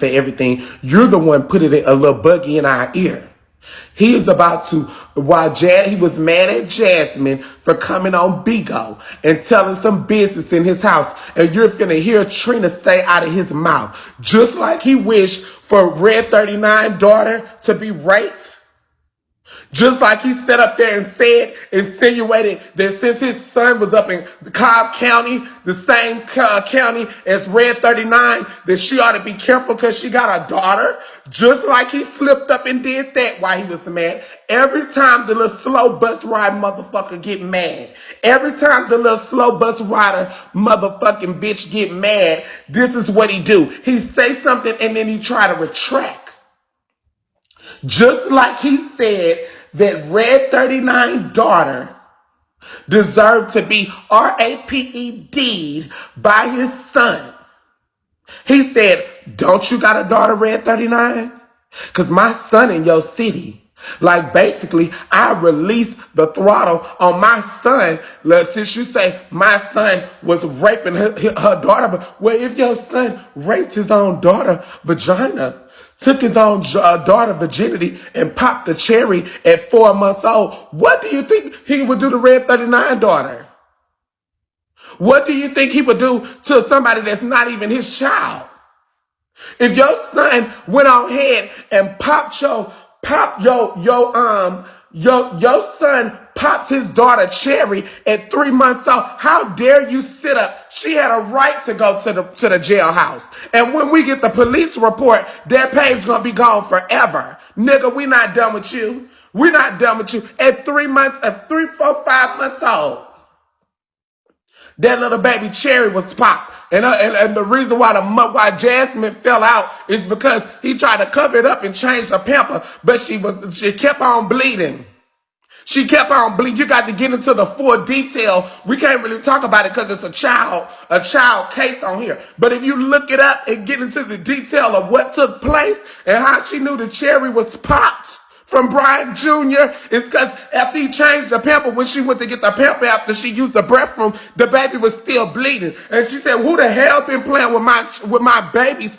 for everything. You're the one putting a little buggy in our ear. He is about to, while he was mad at Jasmine for coming on Bigo and telling some business in his house. And you're finna hear Trina say out of his mouth, just like he wished for Red 39 daughter to be raped. Just like he sat up there and said, insinuated that since his son was up in Cobb County, the same county as Red 39, that she ought to be careful because she got a daughter. Just like he slipped up and did that while he was mad. Every time the little slow bus ride motherfucker get mad, every time the little slow bus rider motherfucking bitch get mad, this is what he do. He say something and then he try to retract. Just like he said that Red 39 daughter deserved to be raped by his son. He said, don't you got a daughter, Red 39? Because my son in your city. Like basically, I released the throttle on my son. Since you say my son was raping her daughter, but well, if your son raped his own daughter vagina, took his own daughter virginity and popped the cherry at 4 months old, what do you think he would do to Red 39 daughter? What do you think he would do to somebody that's not even his child? If your son went on ahead and your son popped his daughter cherry at 3 months old, how dare you sit up? She had a right to go to the jailhouse. And when we get the police report, that page gonna be gone forever. Nigga, we not done with you. We not done with you. At 3 months, at 3, 4, 5 months old, that little baby cherry was popped. And the reason why Jasmine fell out is because he tried to cover it up and change the pamper, but she kept on bleeding. She kept on bleeding. You got to get into the full detail. We can't really talk about it because it's a child case on here. But if you look it up and get into the detail of what took place and how she knew the cherry was popped from Brian Jr., it's because after he changed the pamper, when she went to get the pamper after she used the breath room, the baby was still bleeding. And she said, who the hell been playing with my baby's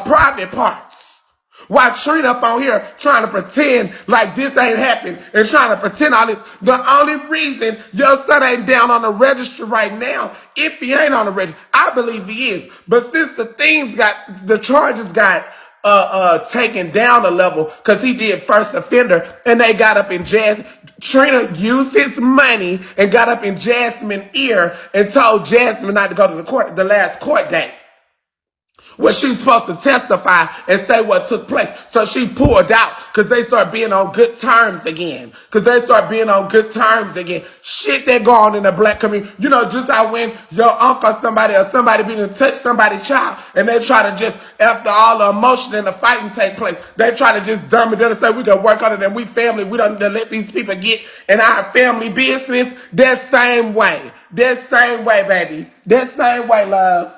private parts? While Trina up on here trying to pretend like this ain't happened and trying to pretend all this. The only reason your son ain't down on the register right now, if he ain't on the register, I believe he is. But since the charges got taken down a level because he did first offender and they got up in Trina used his money and got up in Jasmine's ear and told Jasmine not to go to the last court date, where she's supposed to testify and say what took place. So she pulled out because they start being on good terms again. Shit that go on in the black community. You know, just how when your uncle or somebody been to touch somebody's child and they try to just, after all the emotion and the fighting take place, they try to just dumb it down and say we can work on it and we family. We don't need to let these people get in our family business. That same way, baby. That same way, love.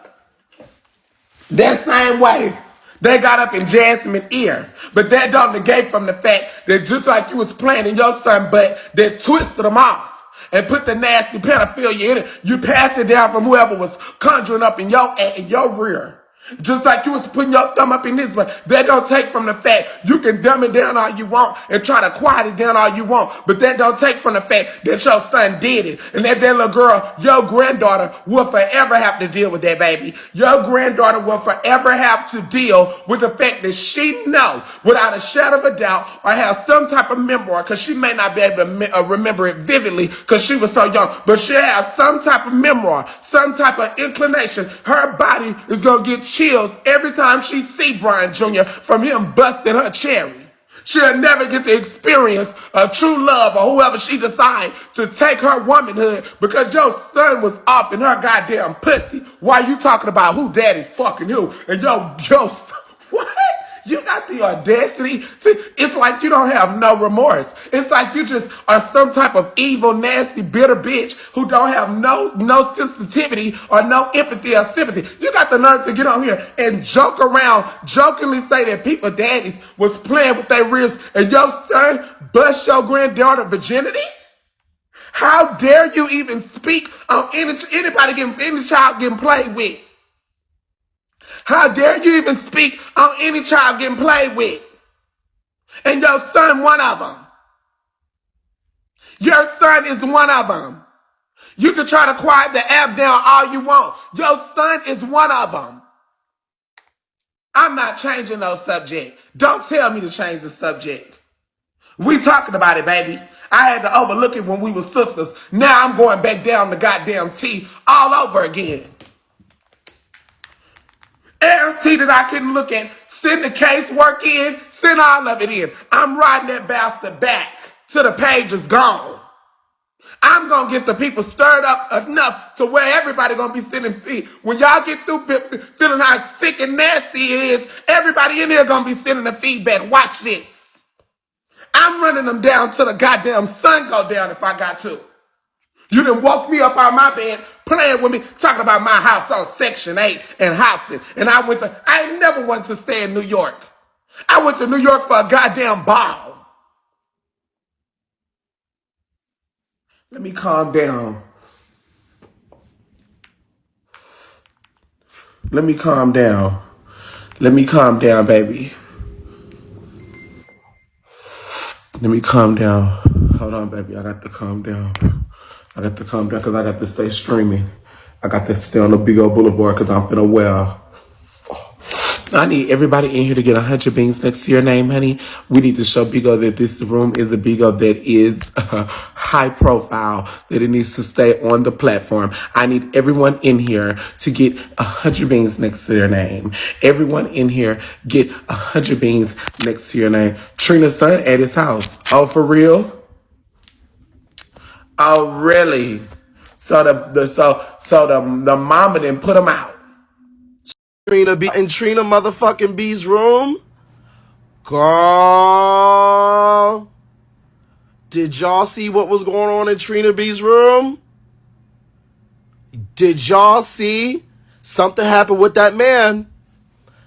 That same way, they got up in Jasmine's ear. But that don't negate from the fact that just like you was playing in your son butt, they twisted them off and put the nasty pedophilia in it. You passed it down from whoever was conjuring up in your rear. Just like you was putting your thumb up in this, but that don't take from the fact you can dumb it down all you want and try to quiet it down all you want, but that don't take from the fact that your son did it and that little girl, your granddaughter, will forever have to deal with that, baby. Your granddaughter will forever have to deal with the fact that she know without a shadow of a doubt or have some type of memory, because she may not be able to remember it vividly because she was so young, but she'll have some type of memory, some type of inclination. Her body is going to get chills every time she see Brian Jr. from him busting her cherry. She'll never get to experience a true love or whoever she decide to take her womanhood because your son was off in her goddamn pussy while you talking about who daddy's fucking who. And yo, what? You got the audacity to, it's like you don't have no remorse. It's like you just are some type of evil, nasty, bitter bitch who don't have no sensitivity or no empathy or sympathy. You got the nerve to get on here and joke around, jokingly say that people daddies was playing with their wrists and your son bust your granddaughter virginity? How dare you even speak on any child getting played with? How dare you even speak on any child getting played with? And your son one of them. Your son is one of them. You can try to quiet the app down all you want. Your son is one of them. I'm not changing no subject. Don't tell me to change the subject. We talking about it, baby. I had to overlook it when we were sisters. Now I'm going back down the goddamn T all over again. Every T that I couldn't look at, send the casework in, send all of it in. I'm riding that bastard back till the page is gone. I'm going to get the people stirred up enough to where everybody going to be sending feed. When y'all get through feeling how sick and nasty it is, everybody in here going to be sending the feedback. Watch this. I'm running them down till the goddamn sun go down if I got to. You done woke me up out my bed playing with me, talking about my house on Section 8 and housing. And I ain't never wanted to stay in New York. I went to New York for a goddamn ball. Let me calm down. Let me calm down. Let me calm down, baby. Let me calm down. Hold on, baby. I got to calm down. I got to calm down because I got to stay streaming. I got to stay on the big old boulevard because I'm finna well. I need everybody in here to get 100 beans next to your name, honey. We need to show Big O that this room is a Big O that is high profile, that it needs to stay on the platform. I need everyone in here to get 100 beans next to their name. Everyone in here get 100 beans next to your name. Trina's son at his house. Oh, for real? Oh, really? So the mama didn't put him out. Trina B in Trina motherfucking B's room. Girl, did y'all see what was going on in Trina B's room? Did y'all see? Something happened with that man.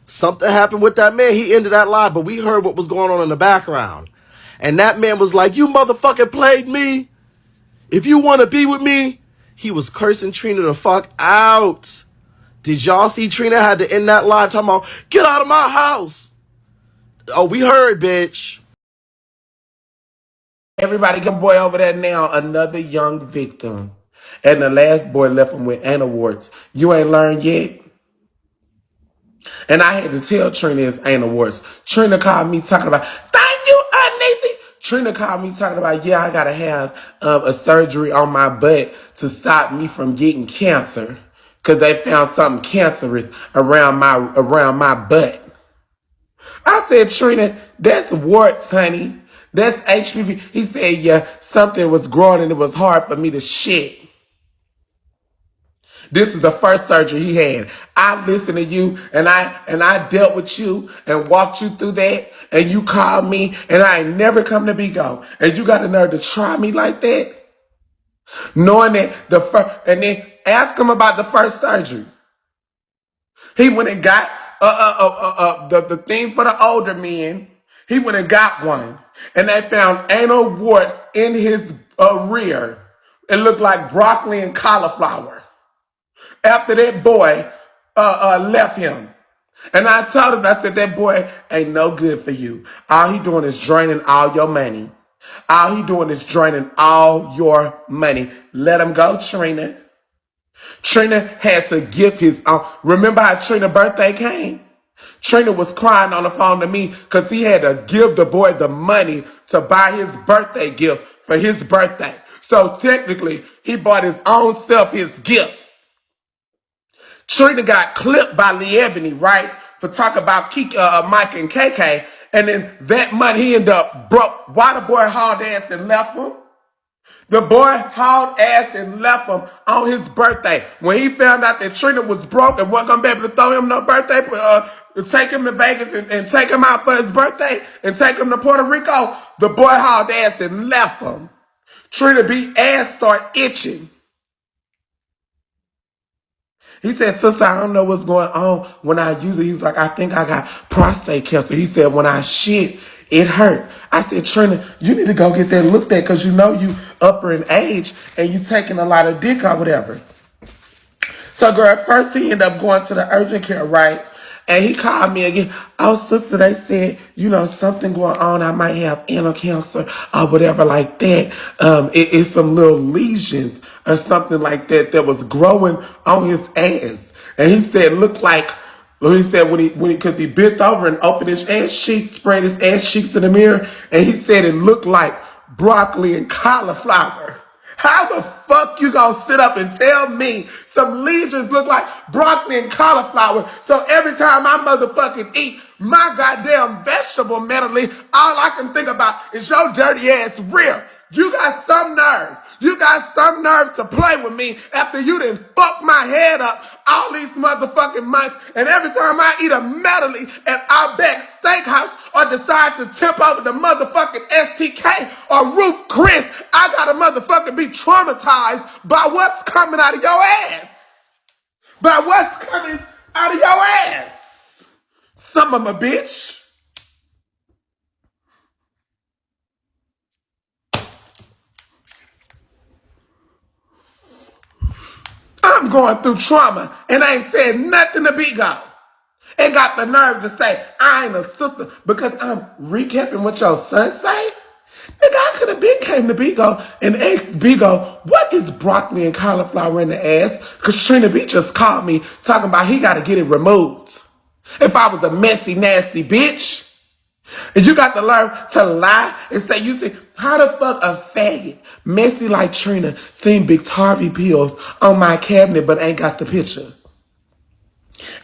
Something happened with that man. He ended that live, but we heard what was going on in the background. And that man was like, you motherfucking played me. If you want to be with me. He was cursing Trina the fuck out. Did y'all see Trina had to end that live talking about, get out of my house? Oh, we heard, bitch. Everybody get boy over there now, another young victim. And the last boy left him with anal warts. You ain't learned yet? And I had to tell Trina it's anal warts. Trina called me talking about, thank you, Nancy. Trina called me talking about, yeah, I got to have a surgery on my butt to stop me from getting cancer. Because they found something cancerous around my butt. I said, Trina, that's warts, honey. That's HPV. He said, yeah, something was growing and it was hard for me to shit. This is the first surgery he had. I listened to you and I dealt with you and walked you through that. And you called me and I ain't never come to Bigo. And you got the nerve to try me like that? Knowing that and then ask him about the first surgery. He went and got the thing for the older men. He went and got one. And they found anal warts in his rear. It looked like broccoli and cauliflower. After that boy left him. And I told him, I said, that boy ain't no good for you. All he doing is draining all your money. All he doing is draining all your money. Let him go, Trina. Trina had to give his own. Remember how Trina's birthday came? Trina was crying on the phone to me because he had to give the boy the money to buy his birthday gift for his birthday. So technically, he bought his own self his gift. Trina got clipped by Lee Ebony, right? For talking about Mike and KK. And then that money, he ended up broke. Why the boy hauled ass and left him? The boy hauled ass and left him on his birthday. When he found out that Trina was broke and wasn't going to be able to throw him no birthday, take him to Vegas and take him out for his birthday and take him to Puerto Rico, the boy hauled ass and left him. Trina B ass started itching. He said, sister, I don't know what's going on when I use it. He was like, I think I got prostate cancer. He said, when I shit, it hurt. I said, Trina, you need to go get that looked at because you know you upper in age and you taking a lot of dick or whatever. So, girl, first he ended up going to the urgent care, right? And he called me again. Oh, sister, they said, something going on. I might have anal cancer or whatever like that. It's some little lesions or something like that was growing on his ass. And he said, looked like, he said because he bent over and opened his ass cheeks, sprayed his ass cheeks in the mirror, and he said it looked like broccoli and cauliflower. How the fuck you gonna sit up and tell me some lesions look like broccoli and cauliflower? So every time I motherfucking eat my goddamn vegetable medley, all I can think about is your dirty ass rear. You got some nerve. You got some nerve to play with me after you done fucked my head up all these motherfucking months. And every time I eat a medley at Outback Steakhouse or decide to tip over the motherfucking STK or Ruth Chris, I gotta motherfucking be traumatized by what's coming out of your ass. By what's coming out of your ass. Some of my bitch. I'm going through trauma and I ain't said nothing to Bigo. And got the nerve to say, I ain't a sister because I'm recapping what your son say? Nigga, I could have been came to Bigo and asked Bigo, what is broccoli and cauliflower in the ass? Because Trina B just called me talking about he got to get it removed. If I was a messy, nasty bitch. And you got the nerve to lie and say, you see, how the fuck a faggot, messy like Trina, seen Big Tarvey pills on my cabinet but ain't got the picture?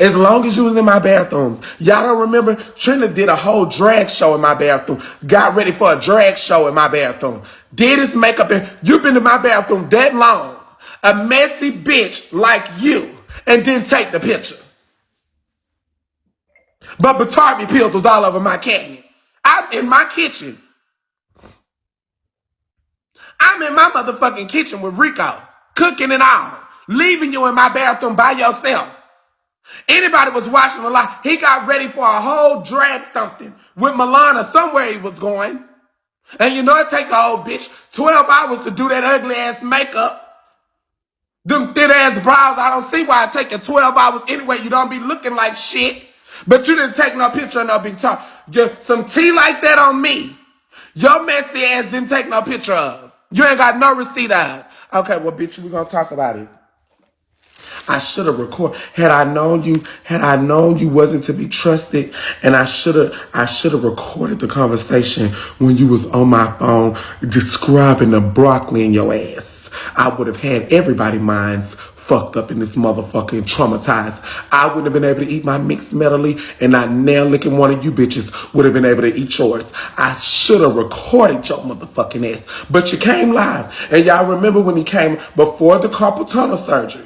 As long as you was in my bathrooms. Y'all don't remember? Trina did a whole drag show in my bathroom. Got ready for a drag show in my bathroom. Did his makeup in. You been in my bathroom that long. A messy bitch like you. And didn't take the picture. But Batavi pills was all over my cabinet. I'm in my kitchen. I'm in my motherfucking kitchen with Rico. Cooking and all. Leaving you in my bathroom by yourself. Anybody was watching a lot. He got ready for a whole drag something with Milana somewhere he was going. And you know it take the old bitch 12 hours to do that ugly ass makeup. Them thin ass brows, I don't see why it take you 12 hours anyway. You don't be looking like shit. But you didn't take no picture of no big top. Some tea like that on me. Your messy ass didn't take no picture of. You ain't got no receipt of. Okay, well bitch, we gonna talk about it. I should have recorded. Had I known you wasn't to be trusted, and I should have recorded the conversation when you was on my phone describing the broccoli in your ass. I would have had everybody's minds fucked up in this motherfucking traumatized. I wouldn't have been able to eat my mixed medley, and not nail licking one of you bitches would have been able to eat yours. I should have recorded your motherfucking ass, but you came live, and y'all remember when he came before the carpal tunnel surgery.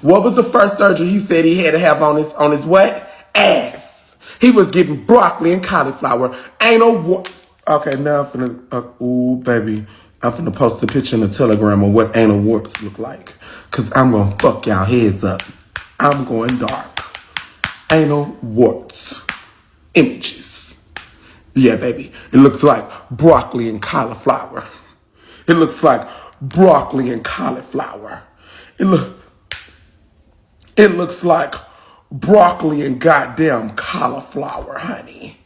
What was the first surgery he said he had to have on his what? Ass. He was getting broccoli and cauliflower. Okay, now I'm finna, ooh, baby. I'm finna post a picture in the Telegram of what anal warts look like. Because I'm gonna fuck y'all heads up. I'm going dark. Anal warts. Images. Yeah, baby. It looks like broccoli and cauliflower. It looks like broccoli and cauliflower. It looks like broccoli and goddamn cauliflower, honey.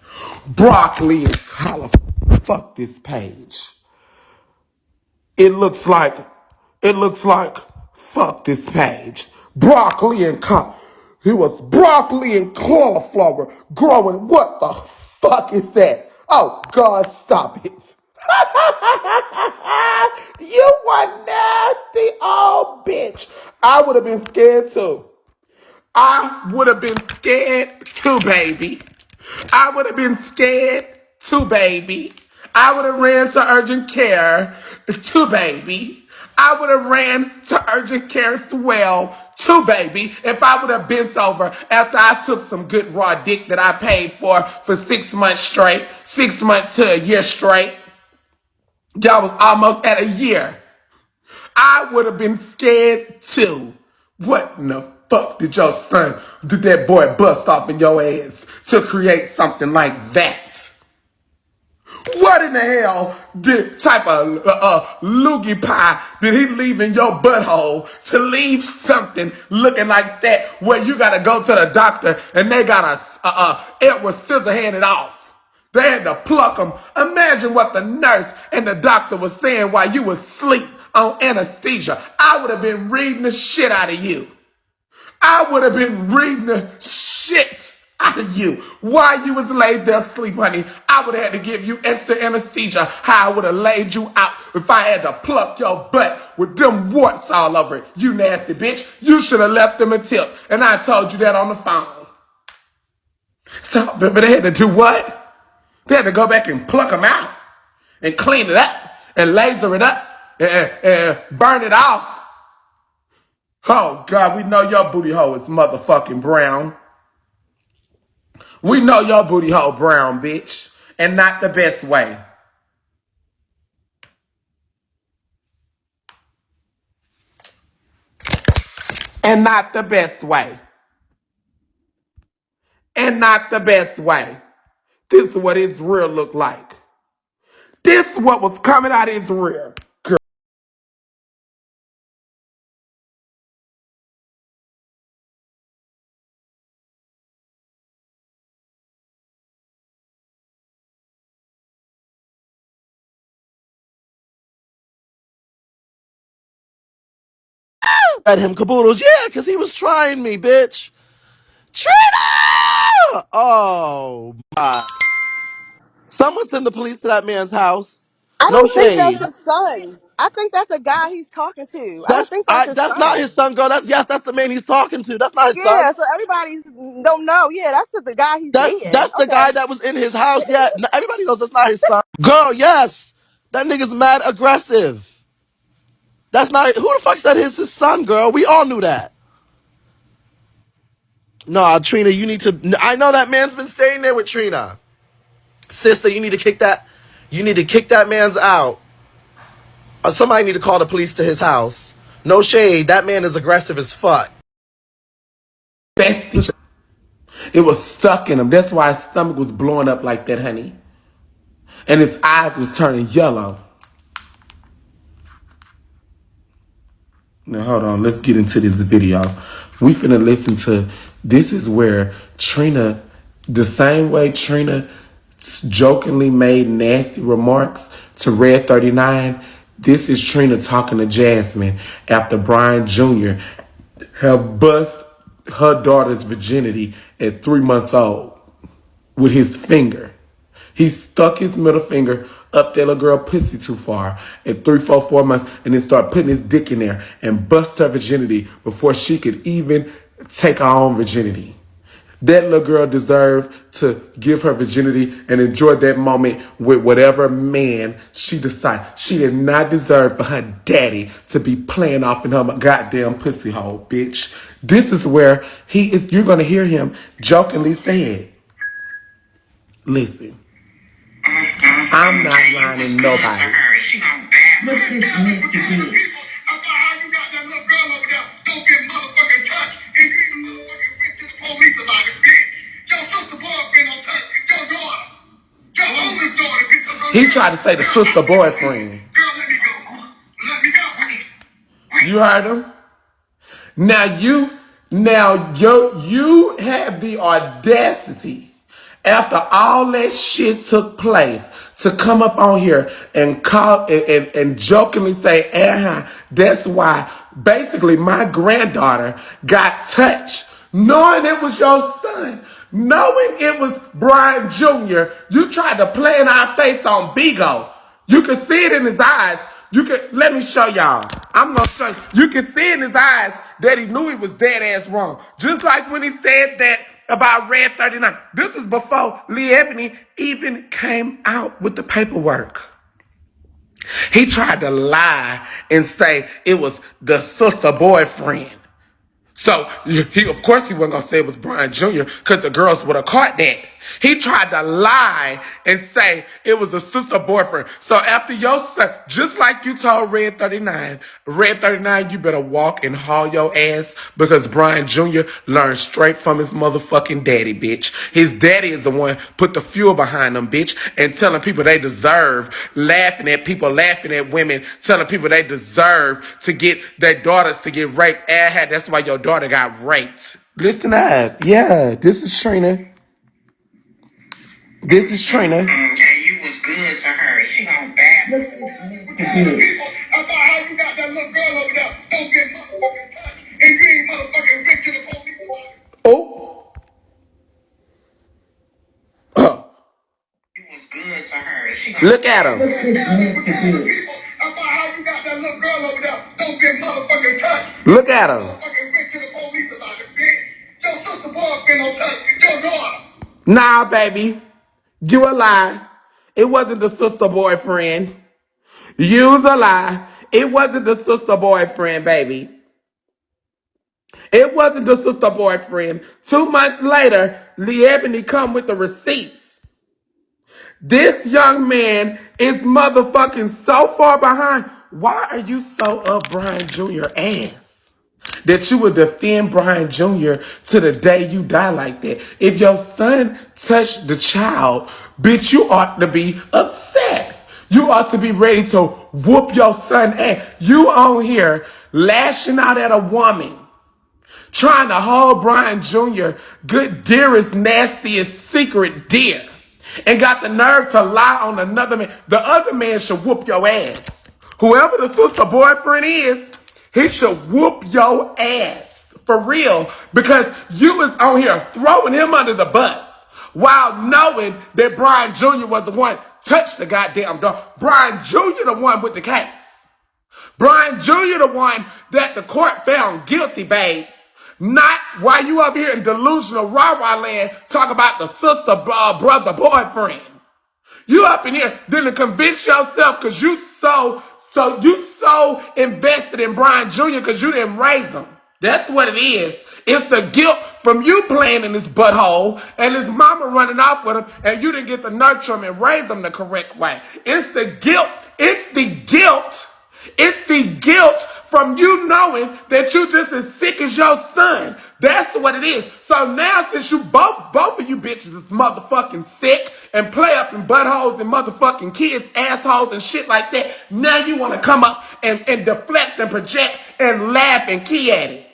Broccoli and cauliflower. Fuck this page. It looks like, fuck this page. Broccoli and it was broccoli and cauliflower growing. What the fuck is that? Oh, God, stop it. You one nasty old bitch. I would have been scared too. I would have been scared too, baby. I would have been scared too, baby. I would have ran to urgent care too, baby. I would have ran to urgent care as well too, baby, if I would have bent over after I took some good raw dick that I paid for 6 months straight, 6 months to a year straight. Y'all was almost at a year. I would have been scared too. What in the fuck did that boy bust off in your ass to create something like that? What? What in the hell did type of loogie pie did he leave in your butthole to leave something looking like that where you gotta go to the doctor and they gotta Edward Scissorhand it off? They had to pluck him. Imagine what the nurse and the doctor was saying while you was asleep on anesthesia. I would have been reading the shit out of you. I would have been reading the shit out of you while you was laid there asleep, honey. I would have had to give you extra anesthesia. How I would have laid you out if I had to pluck your butt with them warts all over it. You nasty bitch. You should have left them a tip. And I told you that on the phone. So, but they had to do what? They had to go back and pluck them out and clean it up and laser it up and burn it off. Oh, God, we know your booty hole is motherfucking brown. We know your booty hole brown, bitch. And not the best way. And not the best way. And not the best way. This is what his rear looked like. This is what was coming out of his rear. Girl. At him caboodles, yeah, because he was trying me, bitch. Trina! Oh, my. Someone send the police to that man's house. I No don't think that's shade. his son. I think that's a guy he's talking to. I don't think that's his That's not his son. son, girl. That's the man he's talking to. That's not his son. Yeah, so everybody's don't know. Yeah, that's the guy he's dating. That's the Okay. guy that was in his house. Yeah, everybody knows that's not his son. Girl, yes. That nigga's mad aggressive. That's not, who the fuck said his son, girl? We all knew that. No, Trina, you need to, I know that man's been staying there with Trina. Sister, you need to kick that man's out. Somebody need to call the police to his house. No shade, that man is aggressive as fuck. It was stuck in him. That's why his stomach was blowing up like that, honey. And his eyes was turning yellow. Now, hold on. Let's get into this video. We finna listen to, this is where Trina, the same way Trina jokingly made nasty remarks to Red 39, this is Trina talking to Jasmine after Brian Jr. have bust her daughter's virginity at 3 months old with his finger. He stuck his middle finger up that little girl pussy too far at 3, 4, 4 months and then start putting his dick in there and bust her virginity before she could even take her own virginity. That little girl deserved to give her virginity and enjoy that moment with whatever man she decided. She did not deserve for her daddy to be playing off in her goddamn pussy hole, bitch. This is where he is. You're going to hear him jokingly say, listen, I'm not lying to nobody. Look at this nasty bitch. About how you got that little girl over there, don't get motherfucking touched, and you even motherfucking went to the police about it, bitch. Your sister boyfriend don't touch your daughter. Your oldest daughter gets the girl. He tried to say the sister boyfriend. Girl, let me go. Let me go. You heard him? You have the audacity after all that shit took place to come up on here and call and jokingly say, that's why basically my granddaughter got touched. Knowing it was your son, knowing it was Brian Jr., you tried to play in our face on Bigo. You could see it in his eyes. Let me show y'all. I'm gonna show you. You can see in his eyes that he knew he was dead ass wrong. Just like when he said that about Red 39. This was before Lee Ebony even came out with the paperwork. He tried to lie and say it was the sister boyfriend. So, of course he wasn't going to say it was Brian Jr. because the girls would have caught that. He tried to lie and say it was a sister boyfriend. So after your son, just like you told Red 39, you better walk and haul your ass because Brian Jr. learned straight from his motherfucking daddy, bitch. His daddy is the one put the fuel behind them, bitch, and telling people they deserve, laughing at people, laughing at women, telling people they deserve to get their daughters to get raped. That's why your daughter got raped. Listen up. Yeah, this is Trina. This is Trina. And you was good to her. She gonna bad. About how you got that little girl over there, don't get motherfucking touched, and you ain't motherfucking went to the police about it. Oh. You was good to her. She gonna Look at him. about how you got that little girl over there, don't get motherfucking touched. Look at him. Motherfucking went to the police about it, bitch. Your sister boyfriend don't touch your daughter. Nah, baby. You a lie. It wasn't the sister boyfriend. You's a lie. It wasn't the sister boyfriend, baby. It wasn't the sister boyfriend. 2 months later, Lee Ebony come with the receipts. This young man is motherfucking so far behind. Why are you so up Brian Jr. ass? That you would defend Brian Jr. to the day you die like that. If your son touched the child, bitch, you ought to be upset. You ought to be ready to whoop your son ass. You on here lashing out at a woman, trying to hold Brian Jr., good dearest, nastiest, secret dear, and got the nerve to lie on another man. The other man should whoop your ass. Whoever the sister boyfriend is, he should whoop your ass. For real. Because you was on here throwing him under the bus while knowing that Brian Jr. was the one touched the goddamn dog. Brian Jr. the one with the case. Brian Jr. the one that the court found guilty, babes. Not while you up here in delusional rah-rah land talk about the sister, brother, boyfriend. You up in here didn't convince yourself because you so invested in Brian Jr. because you didn't raise him. That's what it is. It's the guilt from you playing in this butthole and his mama running off with him and you didn't get to nurture him and raise him the correct way. It's the guilt. It's the guilt. It's the guilt from you knowing that you just as sick as your son. That's what it is. So now since you both of you bitches is motherfucking sick and play up in buttholes and motherfucking kids, assholes and shit like that, now you want to come up and deflect and project and laugh and key at it.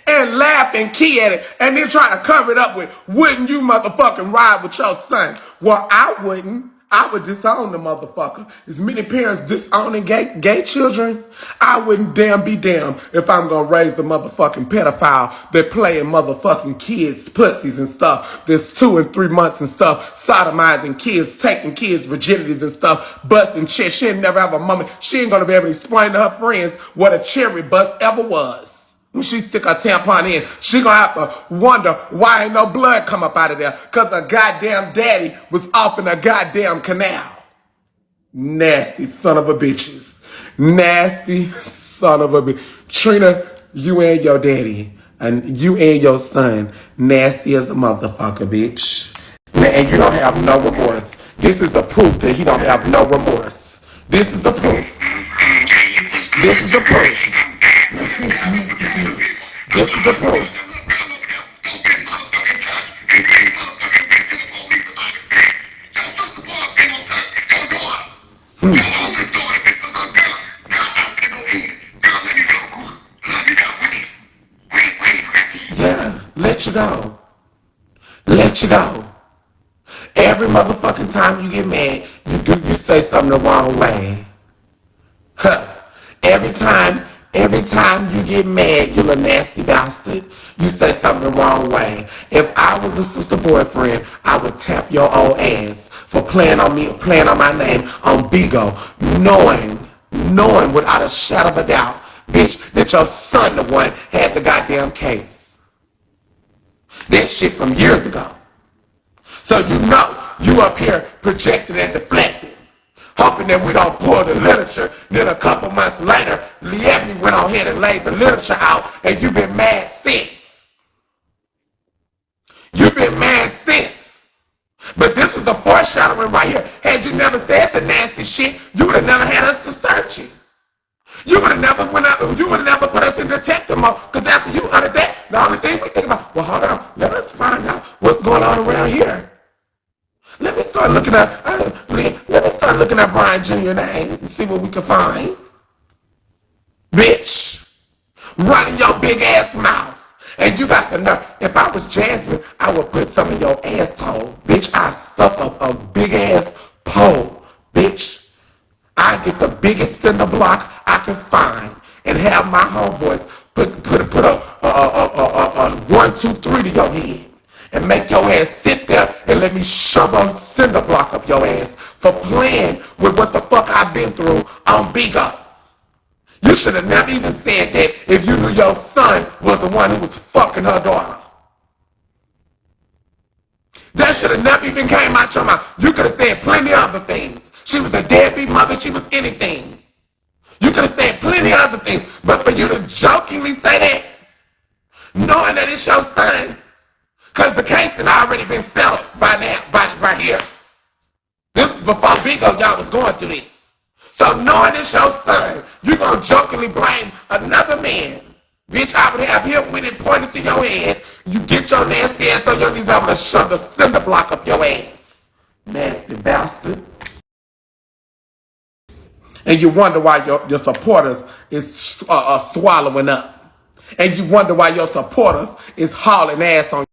And laugh and key at it and then try to cover it up with, wouldn't you motherfucking ride with your son? Well, I wouldn't. I would disown the motherfucker. As many parents disowning gay children, I wouldn't be damn if I'm gonna raise the motherfucking pedophile that playing motherfucking kids' pussies and stuff. That's 2 and 3 months and stuff, sodomizing kids, taking kids' virginities and stuff, busting shit. She ain't never have a moment. She ain't gonna be able to explain to her friends what a cherry bust ever was. When she stick her tampon in, she gonna have to wonder why ain't no blood come up out of there. Cause her goddamn daddy was off in a goddamn canal. Nasty son of a bitches. Nasty son of a bitch. Trina, you and your daddy, and you and your son, nasty as a motherfucker, bitch. And you don't have no remorse. This is a proof that he don't have no remorse. This is the proof. This is the proof. This is the proof. Yeah, let you go. Let you go. Every motherfucking time you get mad, you say something the wrong way. Huh. Every time you get mad, you a nasty bastard. You say something the wrong way. If I was a sister boyfriend, I would tap your old ass for playing on me, playing on my name on Bigo, knowing without a shadow of a doubt, bitch, that your son the one had the goddamn case. That shit from years ago. So you know you up here projected and deflected, hoping that we don't pull the literature. Then a couple months later, Liebney went on ahead and laid the literature out, and you've been mad since. You've been mad since. gentleman right here. Had you never said the nasty shit, you would have never had us to search it. You would have never went up, you would have never put us in detective mode. Because after you uttered that, the only thing we think about, well, hold on, let us find out what's going on around here. Let me start looking at Brian Jr. name and see what we can find. Bitch, running your big ass mouth. And you got the nerve. If I was Jasmine, I would put some in your asshole. Bitch, I stuck up a big ass pole. Bitch, I get the biggest cinder block I can find and have my homeboys put a 1, 2, 3 to your head and make your ass sit there and let me shove a cinder block up your ass for playing with what the fuck I've been through on Bigo. You should have never even said that if you knew your son was the one who was fucking her daughter. That should have never even came out your mouth. You could have said plenty of other things. She was a deadbeat mother. She was anything. You could have said plenty of other things. But for you to jokingly say that, knowing that it's your son, because the case had already been settled by now, right here. This was before Bigo, y'all was going through this. So knowing it's your son, you gonna jokingly blame another man. Bitch, I would have him with it pointed to your head. You get your nasty ass on your knees, I'm gonna shove the cinder block up your ass. Nasty bastard. And you wonder why your supporters is swallowing up. And you wonder why your supporters is hauling ass on